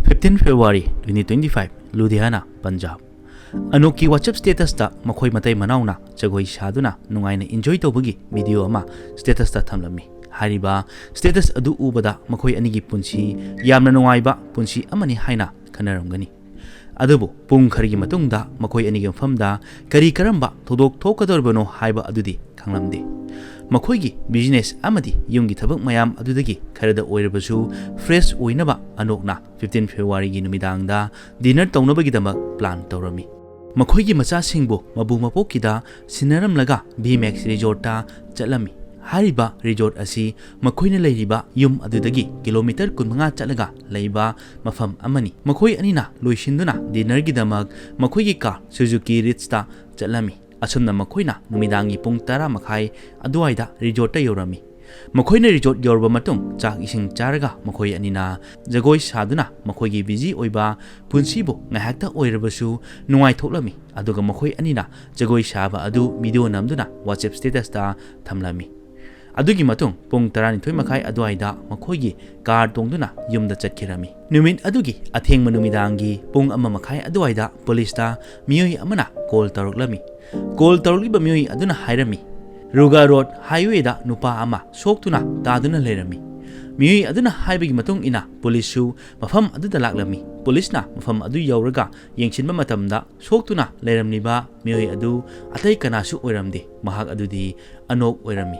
15 February 2025 Ludhiana, Punjab. Anoki WhatsApp status ta makhoi matai manauna jagoi saduna nungaina enjoy tobagi video ama status ta thamlami. Hariba status adu ubada makhoi anigi punsi yamna nungaiba punsi amani haina khanaramgani. Adubu pung kharigi matungda makhoi anigi famda kari karamba thodok thokadorbono haiba adudi khanglamde. Makoigi business amadi yungi thabak mayam adudagi kharada oirabasu fresh oinaba anokna 15 February gi numidangda dinner tawnabagi damak plan tawrami. Makoigi macha singbo mabu mapokida sinaramlaga BMX resort ta chatlami. Hariba resort asi makoina leiriba yum adudagi kilometer 15 chatlaga leiba mafam amani. Makoi anina loisinduna dinner gi damak makoigi car Suzuki Ritz ta chatlami. Asumna makoina numidangi pung 10 makhai aduaida resort ta yorami. Makoina resort yorba matung chak ising charaga makoi anina jagoi saduna makoigi busy oiba punsibo ngahakta oirabasu nungai thoklami aduga makoi anina jagoi saba adu video namduna WhatsApp status ta thamlami. Adugi matung pung 12 makhai aduaida makoigi car tongduna yumda chatkirami. Numit adugi atheng manumidangi pung 1 makhai aduaida police ta miyoi amana call taruklami. Call taruli ba miyoi aduna hairami. Ruga Road highway da nupa ama soktuna taduna lerami. Miyoi aduna haibagi matung ina police su mafam aduda laklami. Police na mafam adu yauraga yengchinba matamda soktuna leramni ba miyoi adu atai kanasu oiramdi mahak adudi anok oirami.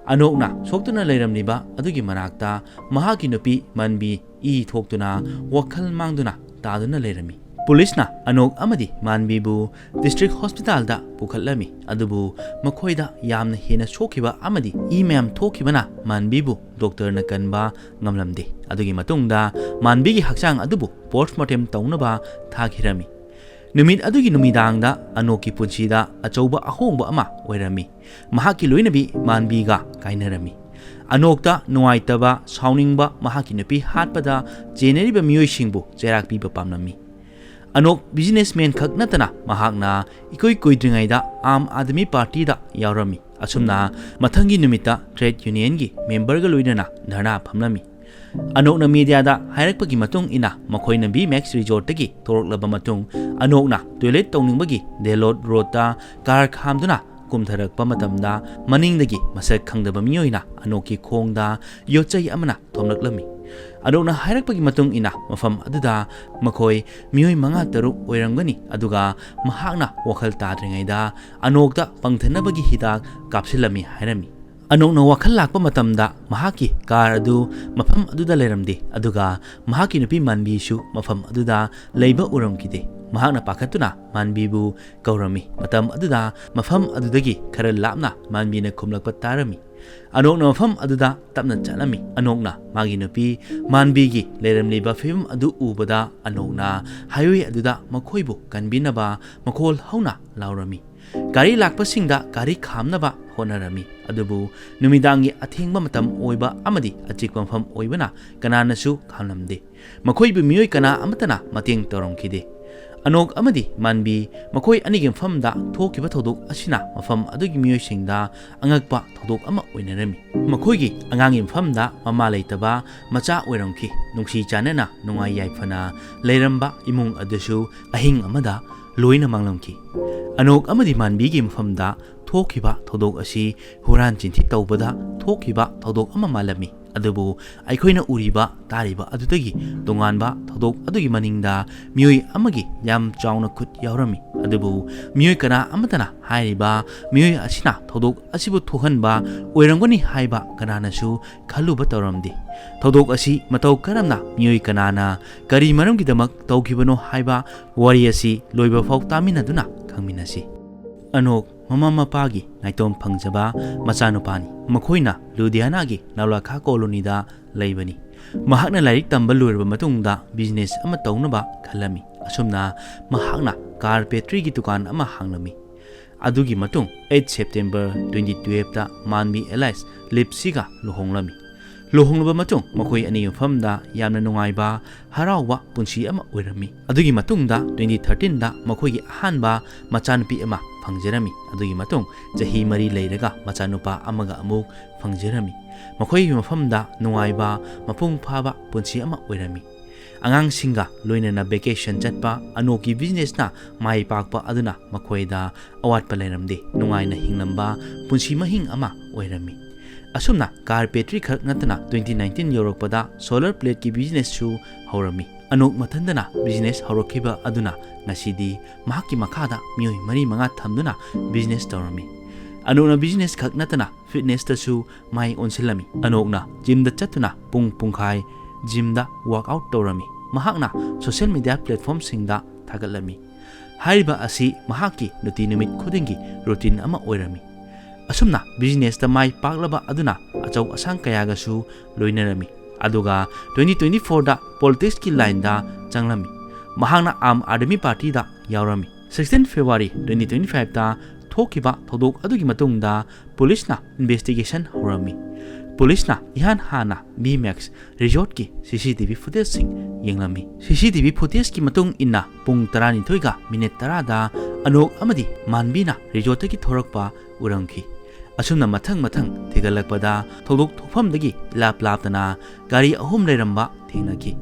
Anok na soktuna leramni ba adugi manakta mahaki nupi manbi I thoktuna wakhal mangduna taduna lerami. Police na anok amadi manbibu district hospital da pukhatlami adubu makhoida yamna hena sokiba amadi email thokibana manbibu doctor na kanba ngamlamde adugi matungda manbigi hakchang adubu postmortem tawnaba thakhirami. Numit adugi numidangda anoki punchida achouba ahongba ama oirami mahaki loinabi manbiga kainarami. Anokta nuaitaba sauningba mahaki nupi hatpada jeneriba miyoisingbu jerak piba pamnami. Anok businessman khak natana mahakna ikoi koidringaida Aam Aadmi Party da yaurami asumna mathangi numita trade union gi member ga loinana dharna phamlami. Anokna media da hairakpagi matung ina makhoina BMX resort gi toroklaba matung anokna toilet tawningbagi Delot road ta car khamduna kumtharakpa matamda maningdagi masak khangdaba miyoina anoki khongda yochai amana thomlaklami. Anokna hairakpagi matung ina mafam aduda makhoi miyoi 5-6 oirangani aduga mahakna wakhal tadringaida anokta pangthanabagi hidak kapsilami hairami. Anokna wakhal lakpa matamda mahaki car adu mafam aduda leramde aduga mahaki nupi manbi su mafam aduda leiba uramkide. Mahakna pakhatuna manbibu kaurami matam aduda mafam adudagi khara lapna manbina khumlakpa tarami. Anokna mafam aduda tapna chalami anokna magi nupi manbigi leramliba film adu ubada anokna highway aduda makhoibu kanbinaba makhol hauna laurami. Gari lakpa singda gari khamnaba honarami adubu numidangi athengba matam oiba amadi achikpa mafam oibana kananasu khamlamde makhoibu miyoi kana amatana mateng toromkhide. Anok amadi manbi makoi anigim famda thokiba thodok asina mafam adugi miyoi singda angakpa thodok ama oinarami. Makoigi angangim famda mama leitaba macha oiramki nungsi chanana nungai yaifana leiramba imung adusu ahing amada loina manglamki. Anok amadi manbigi mafamda thokiba thodok asi huran chinthi tawbada thokiba thodok ama malami. Adubu aikoina uriba tariba adudagi donganba thodok adugi maningda miyoi amagi yam chauna khut yaurami adubu miyoi kana amatana hairiba miyoi asina thodok asibu thohanba oirangani haiba kananasu khaluba tawramdi. Thodok asi matau karamna miyoi kanana kari maramgi damak tawkhibano haiba wari asi loiba fau taminaduna khangminasi. Anok mama mapagi naitom phangjaba machanupani makhoina Ludhiana gi Naulakha colony da leibani. Mahakna lairik tamba loirba matungda business ama tawnaba khalami asumna mahakna car battery gi dukan ama hanglami. Adugi matung 8 September 2012 da manbi Elias Lipsiga luhonglami. Luhonglaba matung makhoi ani famda yamna nungaiba harawa punsi ama oirami. Adugi matungda 2013 da makhoi ahanba machanupi ama phangjerami adugi matung jahi mari leiraga machanupa amaga amuk phangjerami makhoi mafamda nungaiba mapung phaba punsi ama oirami. Angangsingga loinana vacation chatpa anoki business na mai pakpa aduna makhoida awatpa leiramde nungaina hinglamba punsi mahing ama oirami. Asumna carpentry khak natana 2019 yorokpada solar plate ki business chu horami. Anok mathandana business horokhiba aduna ngasidi mahaki makhada mioi mari manga thamduna business tawrami. Anokna business khak natana fitness ta su mai onsilami. Anokna gym da chatuna pungkhai gym da workout tawrami. Mahakna social media platform singda thagalami. Hariba asi mahaki nuti numit khudingi routine ama oirami. Asumna business da mai paklaba aduna achau asang kayaga su loinarami. Aduga 2024 da politics ki line da changlami. Mahakna Aam Aadmi Party da yaurami. 16 February 2025 da thokiba thodok adugi matungda police na investigation horami. Police na ihan hana BMX resort ki CCTV footage sing yenglami. CCTV footage ki matung inna pung 12 ga minute 10 da anok amadi manbi na resort ki thorakpa uramki. Asumna mathang thigalakpada thodok thofamdagi laptana gari ahum leiramba thenaki.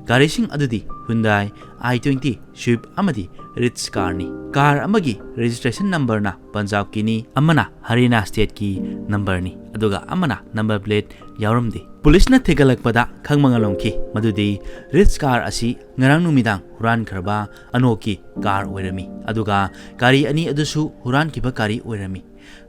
Gari sing adudi Hyundai i20 Swift amadi Ritz car ni. Car amagi registration number na Punjab ki ni, amana Haryana state ki number ni. Aduga amana number plate yauramdi. Police na thigalakpada khangmangalomki madudi Ritz car asi ngarang numidang huran kharba anoki car oirami. Aduga gari ani adusu huran kiba gari oirami.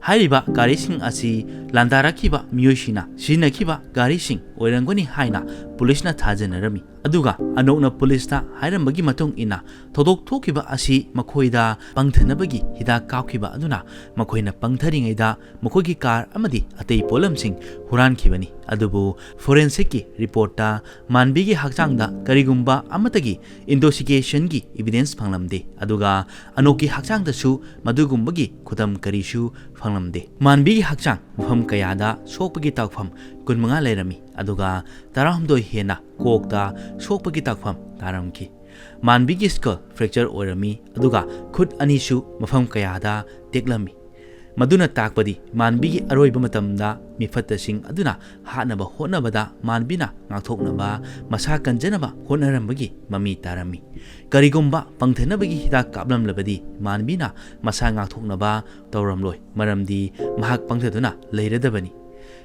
Hariba gari sing asi landarakiba miyoshina sinakiba gari sing oirangoni haina police na thajanarami. Aduga anokna police ta hairambagi matung ina thodok thokiba asi makhoida pangthanabagi hida kaukhiba aduna makhoina pangtharingaida makhogi car amadi atei polam sing huran khibani. Adubu forensic ki report ta manbigi hakchangda karigumba amatagi investigation gi evidence phanglamde. Aduga anoki hakchangda su madugumbagi khudam karishu phanglamde. Manbigi hakchang mafam kayada sokpagi takpham kunmanga leirami. Aduga taramdoi hena kokta sokpagi takpham taramki. Manbigi skull fracture oirami. Aduga khud anishu mafam kayada teklami. Maduna takpadi manbigi aroiba matamda mifatasing aduna hanaba honabada manbina ngakthoknaba masa kanjanaba honarambagi mami tarami. Karigumba pangthenabagi hida kaplamlabadi manbina masa ngakthoknaba tawramloi maramdi mahak pangthaduna leiradabani.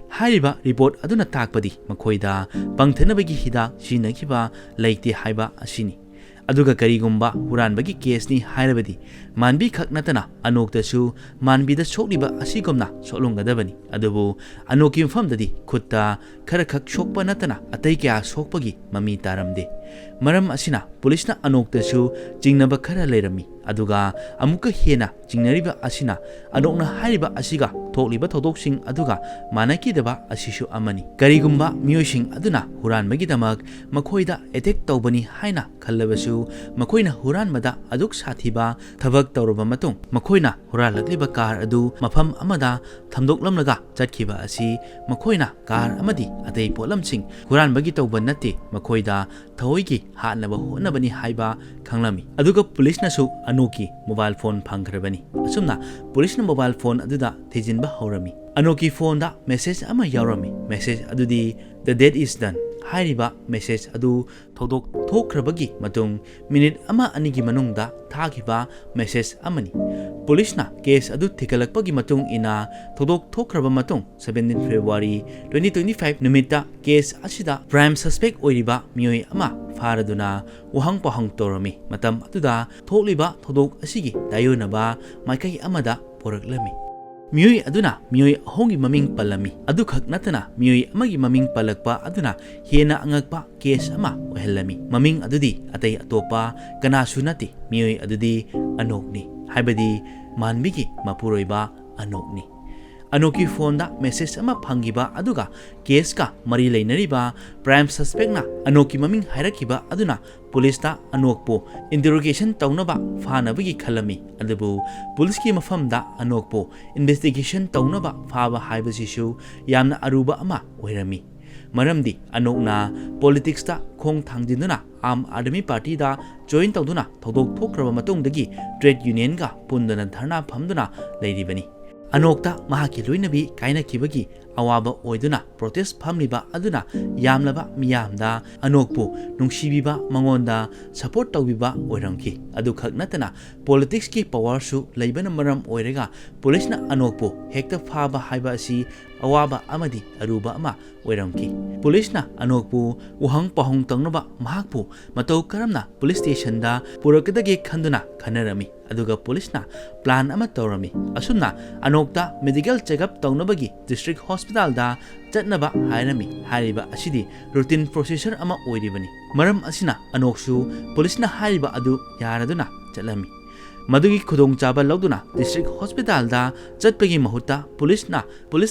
Hariba report aduna takpadi makhoida pangthenabagi hida sinakiba leite haiba asini. Aduga karigumba huranbagi case ni hairabadi manbi khak natana anoktasu manbida sokliba asigomna solongadabani. Adubu anoki mfamdadi khutta khara khak sokpa natana atai kya sokpagi mami taramde. Maram asina police na anoktasu jingnaba khara leirami. Aduga amuka hena jingnariba asina anokna hairiba asiga thokliba thodoksing aduga manakidaba asishu amani. Karigumba miyosing aduna huranbagi damak makhoida attack tawbani haina khallabasu makhoina huranmada aduk sathiba thabak tawraba matung makhoina huralakliba car adu mafam amada thamdoklamlaga chatkhiba asi makhoina car amadi atei polamsing huranbagi tawba natti makhoida thaoigi hanaba honabani haiba khanglami. Aduga police na su anoki mobile phone phangkhrabani. Asumna police na mobile phone aduda thejinba horami. Anoki phone da message ama yaurami. Message adudi the deed is done. Hairiba message adu thodok thokrabagi matung minute ama anigi manungda thagiba message amani. Police na case adu thikalakpagi matung ina thodok thokraba matung 17 February 2025 numita case asida prime suspect oiriba mioi ama faraduna uhang pahang torami. Matam aduda thokliba thodok asigi dayonaba maikai amada poraklami. Mioi aduna mioi hongi maming palami. Adu khak natana mioi amagi maming palakpa aduna hena angakpa case ama ohelami. Maming adudi atay atopa kanasu nati mioi adudi anokni. Haibadi manbigi mapuroiba anokni. Anoki phone da message ama phangiba aduga case ka mari leinariba prime suspect na anoki maming hairakiba aduna police ta anokpo interrogation tawnaba phanabagi khalami. Adubu police ki mafam da anokpo investigation tawnaba phaba haibasisu yamna aruba ama oirami. Maramdi anokna politics ta khong thangjinduna Aam Aadmi Party da join tawduna thodok thokraba matungdagi trade union ga pundana dharna phamduna leiribani. Anokta mahaki loinabi kaina kibagi awaba oiduna protest phamliba aduna yamlaba miyamda anokpu nungsibiba mangonda support tawbiba oiramki adu khak natana politics ki power su leibana maram oirega police na anokpu hekta phaba haiba asi awaba amadi aruba ama oiramki police na anokpu uhang pahong tangnaba mahakpu matau karamna police station da purakadagi khanduna khanarami aduga police na plan ama tawrami asumna anokta medical checkup tawnabagi district hospital da chatnaba hairami hariba asidi routine procedure ama oiribani maram asina anoksu police na hariba adu yaraduna chatlami madugi khudong chaba lawduna district hospital da chatpagi mahuta police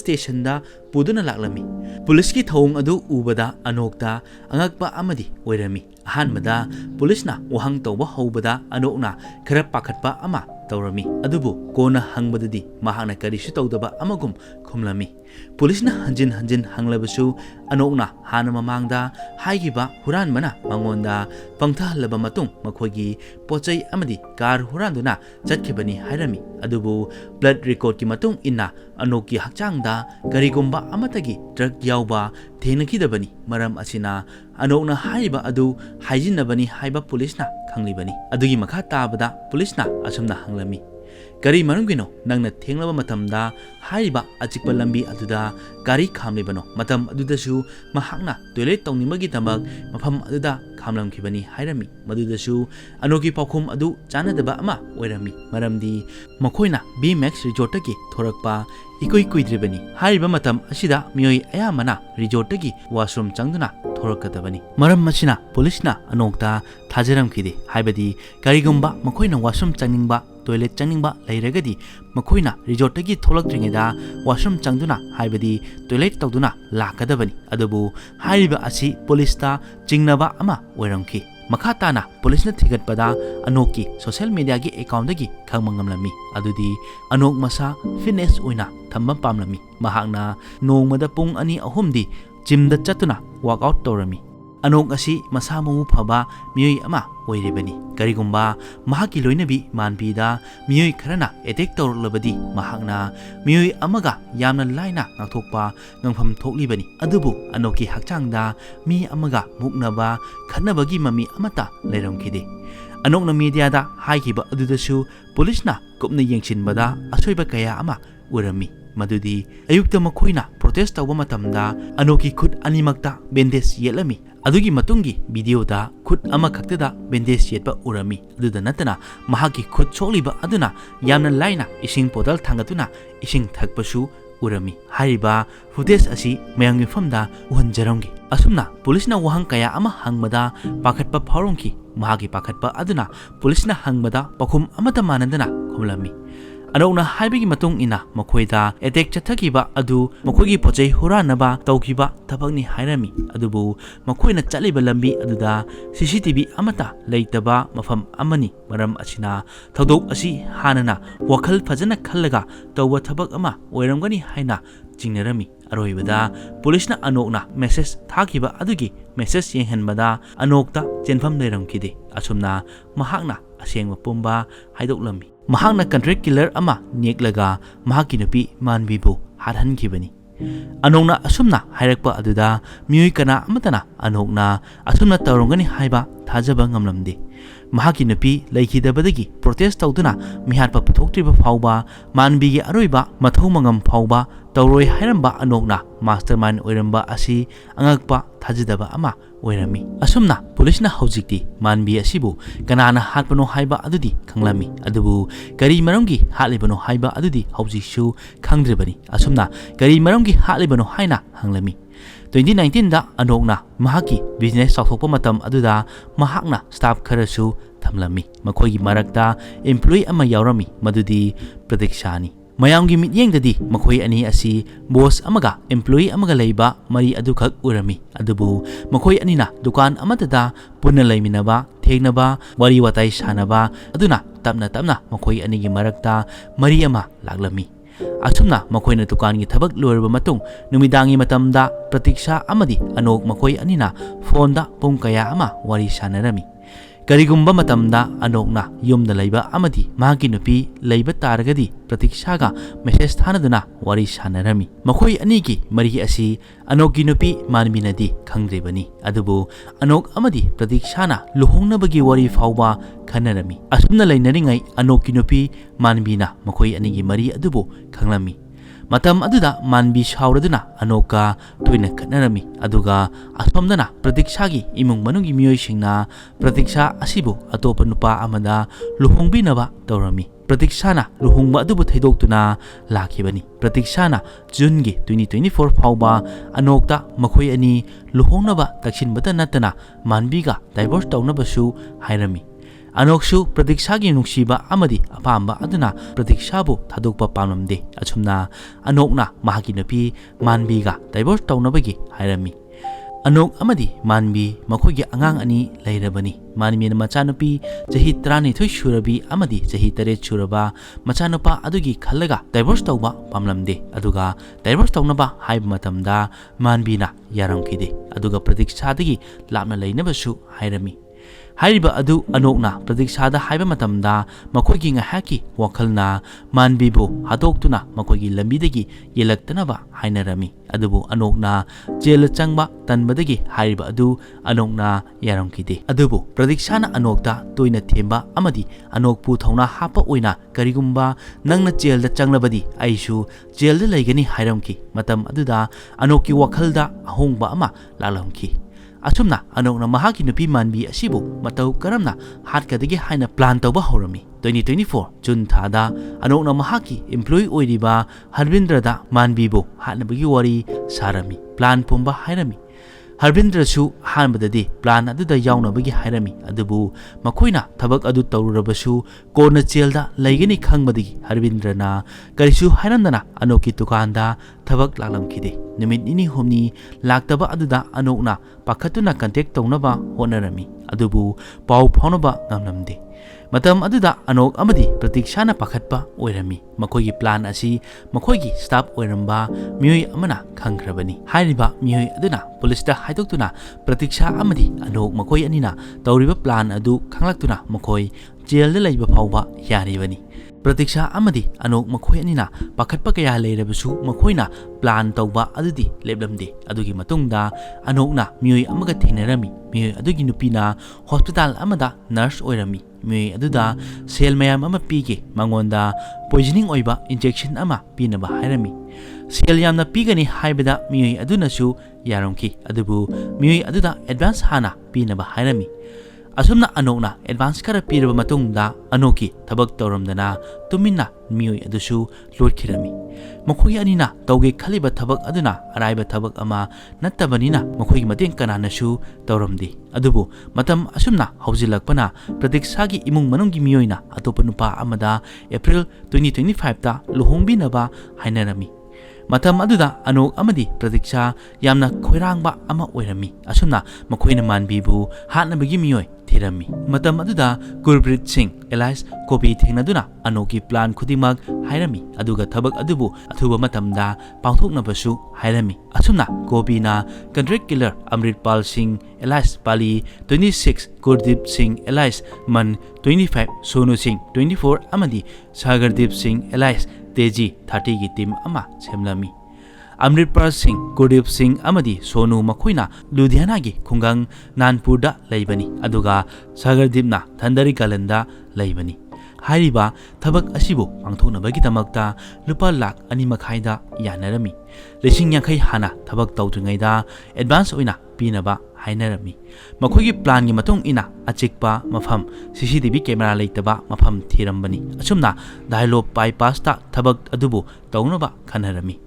station da puduna laklami police ki thong adu ubada anokta angakpa amadi oirami ahanmada police na wahang tawba hobada anokna khara pakhatpa ama tawrami adubu kona hangbadadi mahakna karisu tawdaba amagum khumlami police na hanjin hanglabasu anokna hana mamangda haigiba huran mana mangonda pangtha laba matung makhogi pochai amadi car huranduna chatkibani hairami adubu blood record ki matung inna anoki hakchangda karigumba amatagi drug yauba thenakidabani maram asina anokna haiba adu haijinabani haiba police na khanglibani adugi makha tabada police na asumna hanglami gari marungino nangna thenglaba matamda haiba achikpa lambi aduda gari khamlibano matam adudasu mahakna toilet tawnimagi tamak mafam aduda khamlamkhibani hairami madudasu anoki paukhum adu chanadaba ama oirami maramdi makhoina bmax resort ki thorakpa ikoi kuidribani hariba matam asida mioi ayamana resort ki washroom changduna thorakadabani maram masina police na anokta thajaramkhide haibadi garigumba makhoina washroom changingba toilet changingba leiragadi makhoina resort gi tholakdringeda washroom changduna haibadi toilet tawduna lakadabani adubu hariba asi police ta chingnaba ama oiramki makhatana police na thigatpada anoki social media gi account gi khangmangamlami adudi anok masa fitness oina thamba pamlami mahakna nongmada pung ani ahumdi gym da chatuna workout tawrami anok asi masa mamu phaba miyoi ama oiribani karigumba mahaki loinabi manbida miyoi kharana attack tawrlabadi mahakna miyoi amaga yamna laina ngakthokpa ngangpham thoklibani adubu anoki hakchangda mi amaga muknaba khanabagi mami amata leiramkhide anokna media da haikiba adudasu police na kupna yengchinbada asoiba kaya ama urami madudi ayukta makhoina protest tawba matamda anoki khut animakta bandage yelami adugi matungi video da khut ama khaktada bandage yetpa urami aduda natana mahaki khut choliba aduna yamna laina ising podal thangatuna ising thakpasu urami hariba footage asi mayang famda uhanjaramgi asumna police na wahang kaya ama hangmada pakhatpa phawrongki mahagi pakhatpa aduna police na hangmada pakhum amata manandana khumlami anokna haibigi matung ina makhoida attack chathakiba adu makhoigi pochai huranaba tawkiba thabakni hairami adubu makhoina chaliba lambi aduda cctv amata leitaba mafam amani maram asina thodok asi hanana wakhal phajana khallaga tawwa thabak ama oiramgani haina chingnarami aroibada police na anokna message thakiba adugi message yenghanbada anokta chenfam leiramkide asumna mahakna asengma pumba haidoklami mahakna contract killer ama neklaga mahaki nupi manbibu hadhankibani anokna asumna hairakpa aduda miyoi kana amatana anokna asumna tawrongani haiba thajaba ngamlamde mahaki nupi leikidabadagi protest tawduna mihatpa puthoktriba phawba manbigi aroiba mathau mangam phawba tawroi hairamba anokna mastermind oiramba asi angakpa thajidaba ama oirami asumna police na haujikti manbi asibu kanana hatpano haiba adudi khanglami adubu gari maramgi hatlibano haiba adudi haujiksu khangdrebani asumna gari maramgi hatlibano haina hanglami 2019 da anokna mahaki business saukthokpa matam aduda mahakna staff kharasu thamlami makhoigi marakta employee ama yaurami madudi pratikshani mayamgi mityengdadi makhoi ani asi boss amaga employee amaga leiba mari adukhak urami adubu makhoi anina dukan amatada punna leiminaba thegnaba wari watai sanaba aduna tapna makhoi anigi marakta mari ama laglami asumna makhoina dukan gi thabak loirba matung numidangi matamda pratiksha amadi anok makhoi anina phone da pung kaya ama wari sanarami Karigumba matamda anokna yumda laiba amadi magi nupi laiba taragadi pratikshaga message thanaduna wari sanarami. Makoi anigi mari asi anoki nupi manminadi khangdrebani. Adubu anok amadi pratikshana luhongnabagi wari fawba khanarami. Asumna lainaringai anoki nupi manbina makoi anigi mari adubu khanglami. Matam aduda manbi shauraduna anoka toina khatnarami. Aduga asomdana pratikshagi imung manungi miyoisingna pratiksha asibu atopa nupa amada luhongbinaba tawrami. Pratikshana luhongba adubu thaidoktuna lakhibani. Pratikshana Jungi 2024 fawba anokta makhoi ani luhongnaba taksinbata natana manbiga divorce tawnabasu hairami. Anoksu pratikshaги nungsiba amadi apamba aduna pratikshabu thadokpa pamlamde. Achumna anokna mahagi nupi manbiga divorce tawnabagi hairami. Anok amadi manbi makhoigi angang ani lairabani. Manmi machanupi jahi 12 shurabi amadi jahi 8 shuraba machanupa adugi khallaga divorce tawba pamlamde. Aduga divorce tawnaba haiba matamda manbina yaramkide. Aduga pratikshadagi lapna lainabasu hairami. Hariba adu anokna pratikshada haiba matamda makhoigi ngahaki wakhalna manbibu hadoktuna makhoigi lambidagi yelaktanaba hainarami. Adubu anokna jela changba tanbadagi hariba adu anokna yaramkide. Adubu pratikshana anokta toina themba amadi anokpu thawna hapa oina karigumba nangna jelda changlabadi aisu jelda laigani hairamki. Matam aduda anoki wakhalda ahongba ama lalamki. Asumna anokna mahagi nupi manbi asibu matau karamna hatkadagi haina plan tawba horami. 2024 June thada anokna mahagi employee oiriba Harvindrada manbibu hatnabagi wari sarami. Plan pumba hairami. Harvindra su hanbadadi plan aduda yawnabagi hairami. Adubu makoina thabak adu tawrurabasu kona jelda laigani khangbadagi Harvindrana karisu hairamdana anoki tukanda thabak laklamkide. Numit nini humni laktaba aduda anokna pakhatuna contact tawnaba honarami. Adubu pau phawnaba ngamlamde. Matam aduda anok amadi pratikshana pakhatpa oirami. Makhoigi plan asi makhoigi staff oiramba miyoi amana khangkrabani. Hairiba miyoi aduna police haidoktuna pratiksha amadi anok makhoi anina tawriba plan adu khanglaktuna makhoi jailda laiba phawba yaribani. Pratiksha amadi anok makhoi anina pakhatpa kaya leirabasu makhoina plan tawba adudi leblamde. Adugi matungda anokna miyoi amaga thinarami. Miyoi adugi nupina hospital amada nurse oirami. Miyoi aduda sel mayam ama pige mangonda poisoning oiba injection ama pinaba hairami. Sel yamna pigani haibada miyoi adunasu yaramki. Adubu miyoi aduda advance hana pinaba hairami. Asumna anokna advance kara piraba matungda anoki thabak tawramdana tumina miyoi adusu lodkhirami. Makhoi anina tawge khaliba thabak aduna araiba thabak ama nattabanina makhoi mateng kananasu tawramdi. Adubu matam asumna haujilakpana pratikshagi imung manunggi miyoina atopa nupa amada April 2025 ta luhongbinaba hainarami. Matam aduda anok amadi pratiksha yamna khoirangba ama oirami. Asumna makhoina manbibu hatnabagi miyoi thirami. Matam aduda Gurpreet Singh Elias Kobi thengnaduna anoki plan khudimak hairami. Aduga thabak adubu athuba matamda pangthoknabasu hairami. Asumna Kobi na contract killer Amritpal Singh Elias Pali 26 Gurdeep Singh Elias Man 25 Sonu Singh 24 amadi Sagardeep Singh Elias Teji 30 gi team ama semlami. Amritpal Singh, Gurdeep Singh amadi Sonu makhoina Ludhiana gi khungang Nanpurda laibani. Aduga Sagardeep na Thandari Galanda laibani. Hairiba thabak asibu pangthoknabagi tamakta lupa lakh 2.5 yanarami. Lising yankhai hana thabak tawdringaida advance oina pinaba hainarami. Makhoigi plan gi matung ina achikpa mafam CCTV camera leitaba mafam thirambani. Asumna dialogue bypass ta thabak adubu tawnaba khanarami.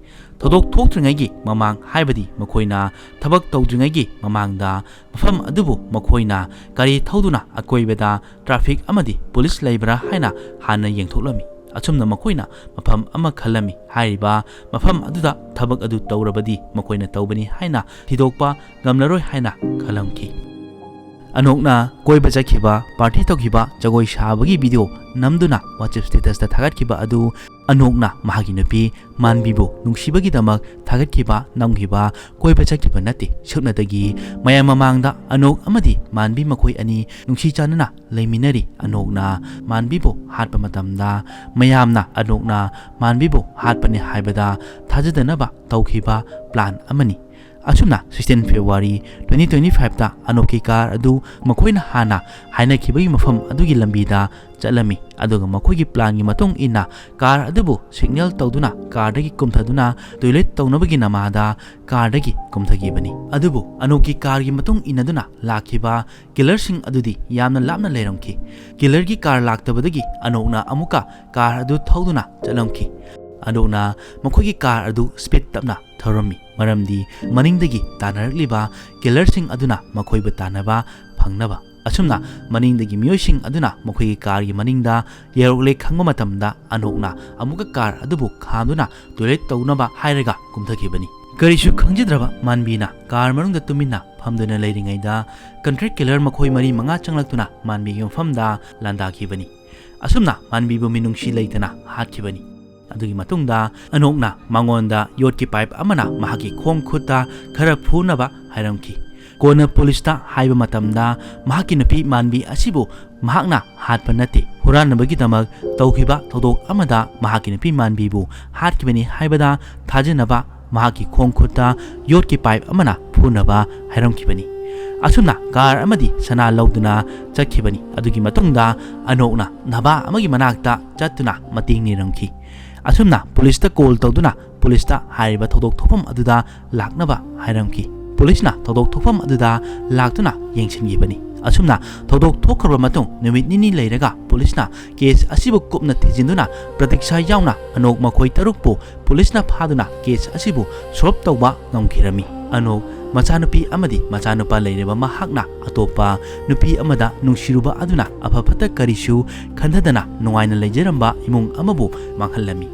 Thodok thokdringaigi mamang haibadi makhoina thabak tawdringaigi mamangda mafam adubu makhoina kari thauduna akoibeda traffic amadi police laibra haina hana yengthoklami. Achumna makhoina mafam ama khalami. Hairiba mafam aduda thabak adu tawrabadi makhoina tawbani haina thidokpa ngamlaroi haina khalamki. Anokna koiba jakhiba party tokhiba jagoi shabagi video namduna WhatsApp status ta thagatkiba adu Anokna mahagi nupi manbibu nungsibagidamak thagatkiba namgiba koiba chakkiba natti suknadagi mayam mamangda anok amadi manbi makoi ani nungsi chanana leiminari anokna manbibu hatpa matamda mayamna anokna manbibu hatpani haibada thajadanaba tawkhiba plan amani asumna 16 February 2025 ta anoki car adu makoina hana haina khibagi mafam adugi lambida chalami aduga makoigi plan gi matung ina car adubu signal tawduna car dagi kumthaduna toilet tawnabagi namada car dagi kumthagi bani adubu anoki car gi matung inaduna lakhiba killer sing adudi yamna lapna leiramki killer gi car laktabadagi anokna amuka car adu thawduna chalamki adona makoigi car adu speed tapna tharami maramdi maningdagi tanarliba killer sing aduna makoiba tanaba phangnaba asumna maningdagi miyosing aduna makoigi car gi maningda yerokle khangba matamda anokna amuka car adubu khamduna toilet tawnaba hairaga kumthakibani karishu khangjidraba manbina car marungda tumina phamduna leiringaida contract killer makoi mari manga changlaktuna manbi gi famda landakibani asumna manbi bu minungsi leitana hatkibani adugi matungda anokna mangonda yotki pipe amana mahagi khong khuta khara phunaba hairamki kona polista haiba matamda mahaki nupi manbi asibu mahakna hatpa nate huranabagi tamak tawkhiba thodok amada mahaki nupi manbi bu hatkibani haibada thajanaba mahaki khong khuta yotki pipe amana phunaba hairamkibani asumna car amadi sana lauduna chakhibani adugi matungda anokna naba amagi manakta chatuna mating ni ramki asumna police ta call tawduna police ta haiba thodok thopam aduda laknaba hairamki police na thodok thopam aduda laktuna yengsingi bani asumna thodok thokhraba matung numit nini leiraga police na case asibu kupna thijinduna pratiksha yauna anok makhoi tarukpu police na phaduna case asibu solve tawba ngamkhirami anok machanupi amadi machanupa leireba mahakna atopa nupi amada nungsiruba aduna aphapata karishu khandadana nungaina lejeramba imung amabu manghallami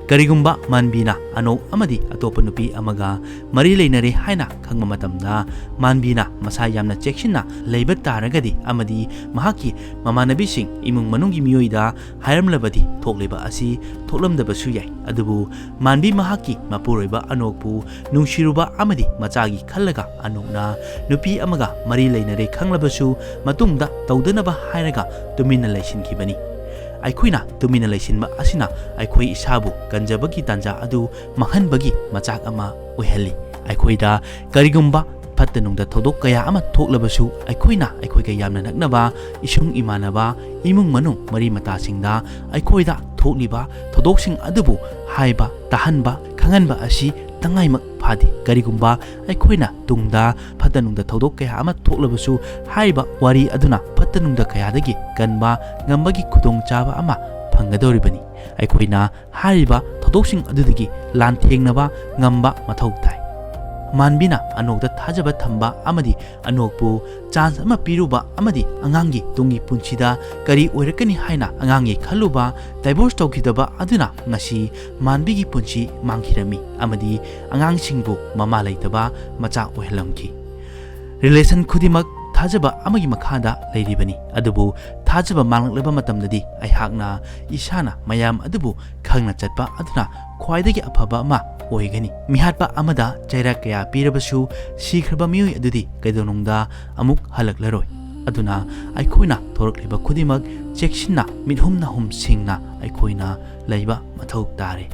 karigumba manbina anok amadi atopa nupi amaga mari leinare haina khangma matamda manbina masa yamna chekshina leiba taragadi amadi mahaki mamanabi sing imung manungi miyoida hairamlabadi thokleba asi thoklamdabasu yai adubu manbi mahaki mapuroiba anokpu nungsiruba amadi machagi khallaga anokna nupi amaga mari leinare khanglabasu matungda tawdanaba hairaga tumina leisinkhibani aikoina tumina leisinba asina aikoi isabu kanjabagi tanja adu mahanbagi machak ama oihali aikoida karigumba pattanungda thodok kaya ama thoklabasu aikoina aikoiga yamna naknaba isung imanaba imung manung mari mata singda aikoida thokliba thodoksing adubu haiba tahanba khanganba asi tangaimak phadi karigumba aikoina tungda pattanungda thodok kaya ama thoklabasu haiba wari aduna pattanungda kayadagi kanba ngambagi khudong chaba ama phangadoribani aikoina haiba thodoksing adudagi lanthengnaba ngamba mathau tai manbina anokda thajaba thamba amadi anokpu chance ama piruba amadi angangi tungi punchida kari oirakani haina angangi khaluba divorce tawkidaba aduna ngasi manbigi punchi mangkhirami amadi angangsingbu mama leitaba macha oihalamki relation khudimak thajaba amagi makhada leiribani adubu thajaba manglaba matamdadi aihakna isana mayam adubu khangna chatpa aduna khwaidagi afaba ma oigani mihatpa amada chaira kaya pirabasu sikraba miyoi adudi kaidonungda amuk halaklaroi aduna aikoina thorokliba khudimak cheksinna mithumna hum singna aikoina leiba mathau tare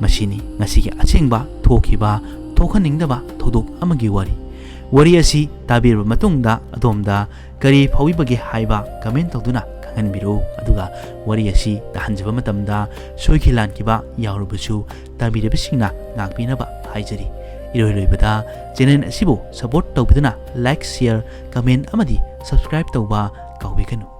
masini ngasigi achengba thokiba thokhaningdaba thodok amagi wari asi tabirba matungda adomda kari phawibagi haiba comment tawduna kanbiru aduga wari asi tahanjaba matamda soikhilan kiba yawrubusu tabirabisingna ngakpinaba haijari iroiroibada channel asibu support tawbiduna like share comment amadi subscribe tawba kawbikanu